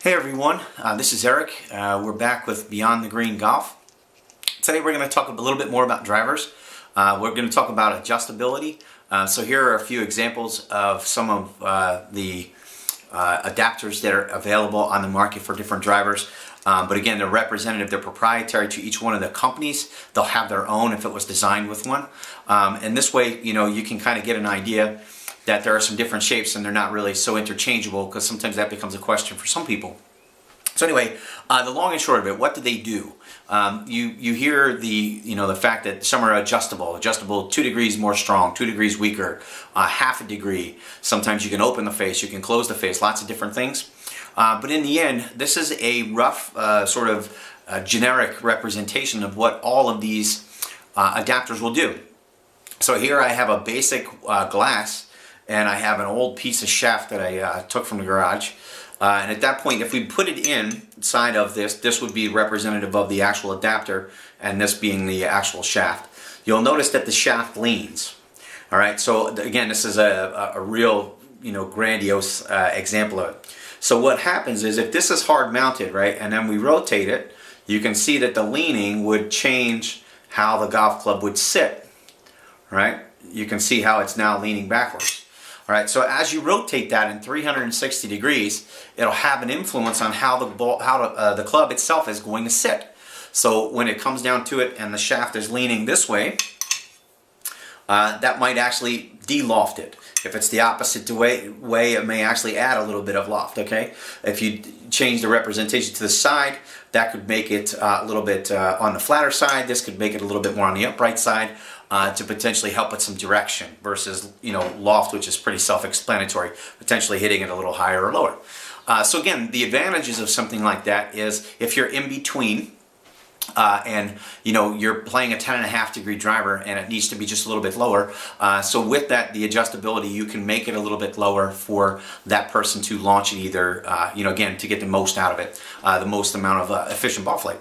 Hey everyone, this is Eric. We're back with Beyond the Green Golf. Today we're going to talk a little bit more about drivers. We're going to talk about adjustability. So here are a few examples of some of the adapters that are available on the market for different drivers. But again, they're representative, they're proprietary to each one of the companies. They'll have their own if it was designed with one. And this way, you can kind of get an idea that there are some different shapes and they're not really so interchangeable, because sometimes that becomes a question for some people. So anyway, the long and short of it, what do they do? You hear the fact that some are adjustable 2 degrees more strong, 2 degrees weaker, half a degree. Sometimes you can open the face, you can close the face, lots of different things. But in the end, this is a rough sort of generic representation of what all of these adapters will do. So here I have a basic glass, and I have an old piece of shaft that I took from the garage. And at that point, if we put it inside of this would be representative of the actual adapter, and this being the actual shaft. You'll notice that the shaft leans. All right, so again, this is a real, grandiose example of it. So what happens is, if this is hard mounted, right, and then we rotate it, you can see that the leaning would change how the golf club would sit. Right? You can see how it's now leaning backwards. All right, so as you rotate that in 360 degrees, it'll have an influence on how the club itself is going to sit. So when it comes down to it and the shaft is leaning this way, that might actually de-loft it. If it's the opposite way, it may actually add a little bit of loft, okay? If you change the representation to the side, that could make it a little bit on the flatter side. This could make it a little bit more on the upright side to potentially help with some direction versus, loft, which is pretty self-explanatory, potentially hitting it a little higher or lower. So again, the advantages of something like that is if you're in between, and you're playing a 10.5 degree driver and it needs to be just a little bit lower. So with that, the adjustability, you can make it a little bit lower for that person to launch it either, again, to get the most out of it, the most amount of efficient ball flight.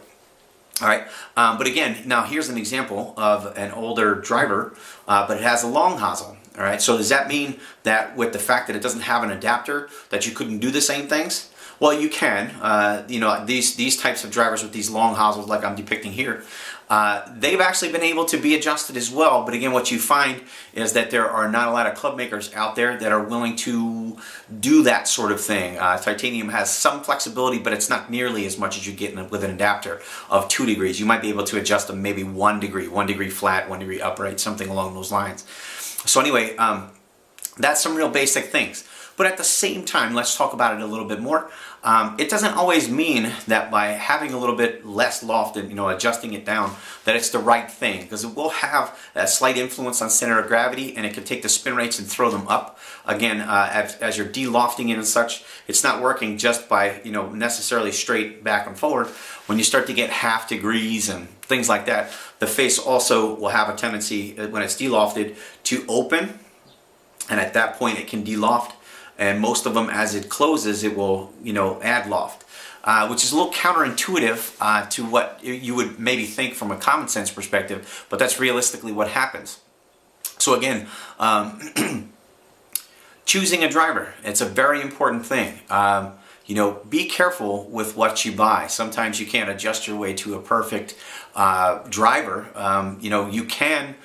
All right, but again, now here's an example of an older driver, but it has a long hosel. All right, so does that mean that with the fact that it doesn't have an adapter that you couldn't do the same things? Well, you can. These types of drivers with these long hosels like I'm depicting here, they've actually been able to be adjusted as well. But again, what you find is that there are not a lot of club makers out there that are willing to do that sort of thing. Titanium has some flexibility, but it's not nearly as much as you get with an adapter of 2 degrees. You might be able to adjust them maybe 1 degree flat, 1 degree upright, something along those lines. So anyway, that's some real basic things. But at the same time, let's talk about it a little bit more. It doesn't always mean that by having a little bit less loft and adjusting it down, that it's the right thing, because it will have a slight influence on center of gravity, and it can take the spin rates and throw them up. Again, as you're de-lofting it and such, it's not working just by necessarily straight back and forward. When you start to get half degrees and things like that, the face also will have a tendency, when it's de-lofted, to open, and at that point it can de-loft. And most of them, as it closes, it will, add loft, which is a little counterintuitive to what you would maybe think from a common sense perspective, but that's realistically what happens. So again, choosing a driver, it's a very important thing. Be careful with what you buy. Sometimes you can't adjust your way to a perfect driver. You can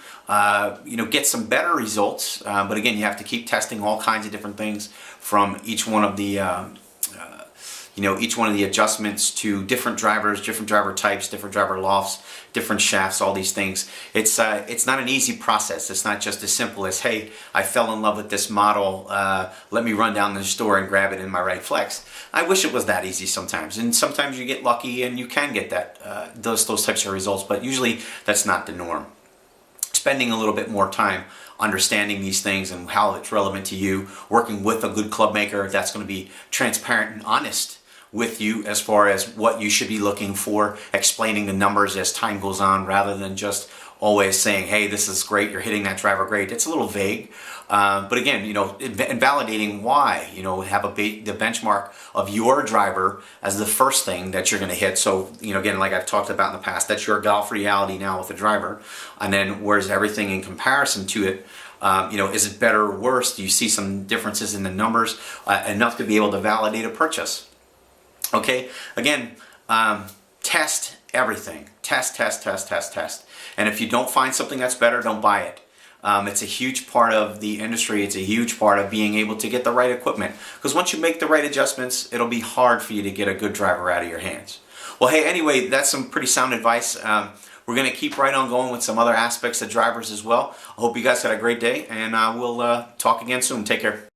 get some better results, but again, you have to keep testing all kinds of different things from each one of the adjustments to different drivers, different driver types, different driver lofts, different shafts, all these things. It's not an easy process. It's not just as simple as, hey, I fell in love with this model, let me run down to the store and grab it in my right flex. I wish it was that easy sometimes, and sometimes you get lucky and you can get that those types of results, but usually that's not the norm. Spending a little bit more time understanding these things and how it's relevant to you, working with a good club maker that's going to be transparent and honest with you as far as what you should be looking for, explaining the numbers as time goes on, rather than just always saying, hey, this is great, you're hitting that driver great. It's a little vague. But again, validating why, have the benchmark of your driver as the first thing that you're going to hit. So, again, like I've talked about in the past, that's your golf reality now with the driver. And then where's everything in comparison to it? Is it better or worse? Do you see some differences in the numbers enough to be able to validate a purchase? Okay, again, test everything. Test, test, test, test, test. And if you don't find something that's better, don't buy it. It's a huge part of the industry. It's a huge part of being able to get the right equipment. Because once you make the right adjustments, it'll be hard for you to get a good driver out of your hands. Well, hey, anyway, that's some pretty sound advice. We're going to keep right on going with some other aspects of drivers as well. I hope you guys had a great day, and we'll talk again soon. Take care.